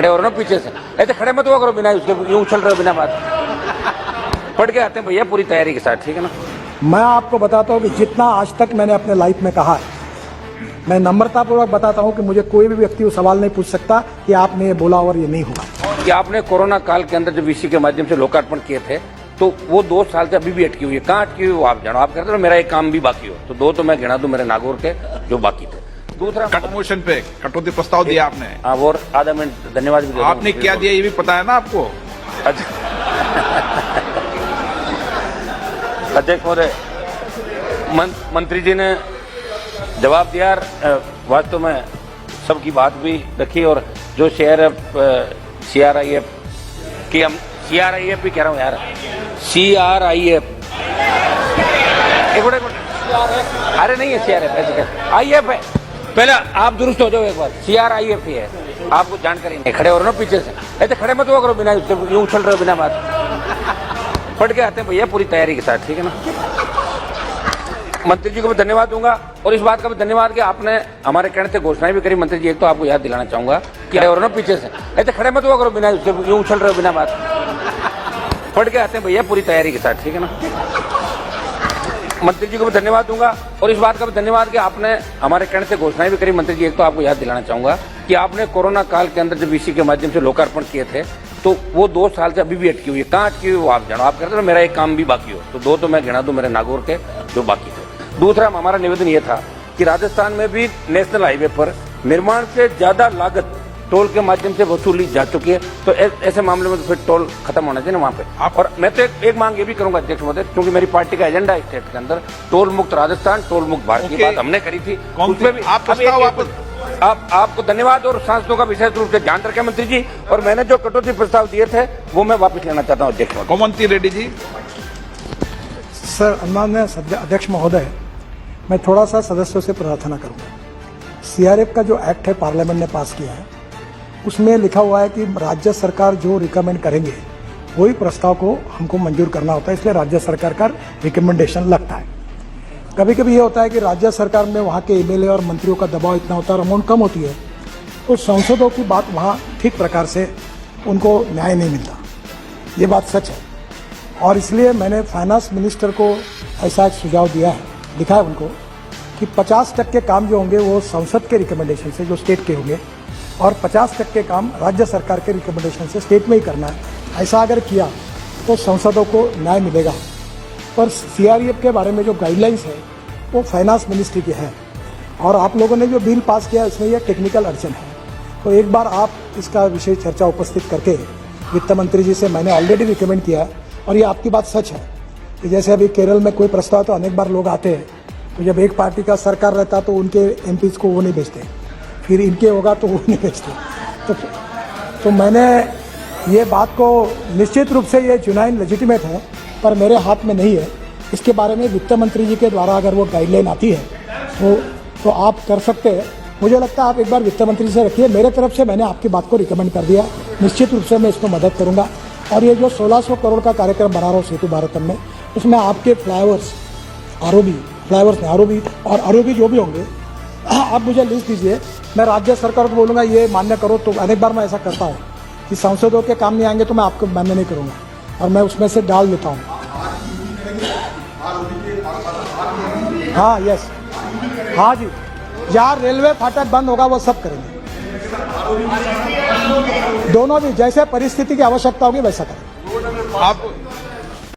खड़े हो रहे हो ना पीछे से, ऐसे खड़े मत हुआ करो बिना उसके, यूं उछल रहे हो बिना बात। पढ़ के आते हैं भैया पूरी तैयारी के साथ, ठीक है ना। मैं आपको बताता हूँ कि जितना आज तक मैंने अपने लाइफ में कहा है, मैं नम्रतापूर्वक बताता हूँ कि मुझे कोई भी व्यक्ति वो सवाल नहीं पूछ सकता कि आपने ये बोला और ये नहीं हुआ। कि आपने कोरोना काल के अंदर जब वीसी के माध्यम से लोकार्पण किए थे तो वो 2 साल से अभी भी अटकी हुई है। कहाँ अटकी हुई वो आप जानो। आप कहते हो मेरा एक काम भी बाकी हो, तो 2 तो मैं गिना दूं मेरे नागौर के जो बाकी थे। दूसरा मोशन पे कटौती प्रस्ताव दिया आपने। हाँ, और आधा मिनट धन्यवाद भी आपने क्या दिया ये भी पता है ना आपको। अध्यक्ष महोदय, मंत्री जी ने जवाब दिया, वास्तव में सबकी बात भी रखी, और जो CRIF की हम CRIF भी कह रहा हूँ यार, CRIF एक मिनट, अरे नहीं है CRIF, ऐसे क्या IF है, पहले आप दुरुस्त हो जाओ एक बार, CRIF ही है, आपको जानकारी नहीं। खड़े हो रहे हो ना पीछे से, ऐसे खड़े मत हुआ करो बिना उसके, यूं उछल रहे हो बिना बात। पढ़ के आते हैं भैया पूरी तैयारी के साथ, ठीक है ना। मंत्री जी को मैं धन्यवाद दूंगा, और इस बात का भी धन्यवाद कि आपने हमारे कहने से घोषणाएं भी करी। मंत्री जी, एक तो आपको याद दिलाना चाहूंगा कि खड़े हो रहे हो ना पीछे से, ऐसे खड़े मत हुआ करो बिना उसके, यूं उछल रहे हो बिना बात। पढ़ के आते हैं भैया पूरी तैयारी के साथ, ठीक है ना। मंत्री जी को मैं धन्यवाद दूंगा, और इस बात का भी धन्यवाद कि आपने हमारे कहने से घोषणाएं भी करी। मंत्री जी, एक तो आपको याद दिलाना चाहूंगा कि आपने कोरोना काल के अंदर जब वीसी के माध्यम से लोकार्पण किए थे तो वो 2 साल से अभी भी अटकी हुई है। कहाँ अटकी हुई वो आप जानो। आप कहते हो मेरा एक काम भी बाकी हो, तो 2 तो मैं गिना दूं मेरे नागौर के जो बाकी थे। दूसरा हमारा निवेदन ये था कि राजस्थान में भी नेशनल हाईवे पर निर्माण से ज्यादा लागत टोल के माध्यम से वसूली जा चुकी है, तो ऐसे मामले में तो फिर टोल खत्म होना चाहिए ना वहाँ पे। और मैं तो एक मांग ये भी करूंगा अध्यक्ष महोदय, क्योंकि मेरी पार्टी का एजेंडा है स्टेट के अंदर टोल मुक्त राजस्थान, टोल मुक्त भारत की बात हमने करी थी, उसमें भी आपको धन्यवाद, और सांसदों का विशेष रूप से ध्यान रखें मंत्री जी। और मैंने जो कटौती प्रस्ताव दिए थे वो मैं वापस लेना चाहता हूँ अध्यक्ष महोदय। कोमंती रेड्डी जी। सर, माननीय अध्यक्ष महोदय, मैं थोड़ा सा सदस्यों से प्रार्थना करूंगा। CRF का जो एक्ट है पार्लियामेंट ने पास किया है, उसमें लिखा हुआ है कि राज्य सरकार जो रिकमेंड करेंगे वही प्रस्ताव को हमको मंजूर करना होता है, इसलिए राज्य सरकार का रिकमेंडेशन लगता है। कभी कभी ये होता है कि राज्य सरकार में वहाँ के MLA और मंत्रियों का दबाव इतना होता है और अमाउंट कम होती है, तो सांसदों की बात वहाँ ठीक प्रकार से उनको न्याय नहीं मिलता। ये बात सच है, और इसलिए मैंने फाइनेंस मिनिस्टर को ऐसा एक सुझाव दिया है, लिखा है उनको कि 50% काम जो होंगे वो संसद के रिकमेंडेशन से, जो स्टेट के होंगे, और 50% काम राज्य सरकार के रिकमेंडेशन से स्टेट में ही करना है। ऐसा अगर किया तो संसदों को न्याय मिलेगा। पर CRF के बारे में जो गाइडलाइंस है वो फाइनेंस मिनिस्ट्री की है, और आप लोगों ने जो बिल पास किया इसमें यह टेक्निकल अड़चन है, तो एक बार आप इसका विशेष चर्चा उपस्थित करके वित्त मंत्री जी से मैंने ऑलरेडी रिकमेंड किया है। और ये आपकी बात सच है कि जैसे अभी केरल में कोई प्रस्ताव तो अनेक बार लोग आते हैं, तो जब एक पार्टी का सरकार रहता तो उनके MPs को वो नहीं भेजते, फिर इनके होगा तो वो नहीं भेजते। तो मैंने ये बात को निश्चित रूप से ये चुनाव लेजिटिमेट है, पर मेरे हाथ में नहीं है। इसके बारे में वित्त मंत्री जी के द्वारा अगर वो गाइडलाइन आती है तो आप कर सकते हैं। मुझे लगता है आप एक बार वित्त मंत्री से रखिए, मेरे तरफ से मैंने आपकी बात को रिकमेंड कर दिया, निश्चित रूप से मैं इसको मदद करूंगा। और ये जो 1600 करोड़ का कार्यक्रम बना रहा हूँ सेतु भारतम में, उसमें आपके फ्लाईओवर्स, ROB और ROB जो भी होंगे, आप मुझे लिस्ट दीजिए, मैं राज्य सरकार को बोलूँगा ये मान्य करो। तो अनेक बार मैं ऐसा करता हूँ कि सांसदों के काम नहीं आएंगे तो मैं आपको मान्य नहीं करूँगा, और मैं उसमें से डाल देता हूँ। हाँ, यस, हाँ जी, जहाँ रेलवे फाटक बंद होगा वो सब करेंगे, दोनों भी, जैसे परिस्थिति की आवश्यकता होगी वैसा करेंगे। आप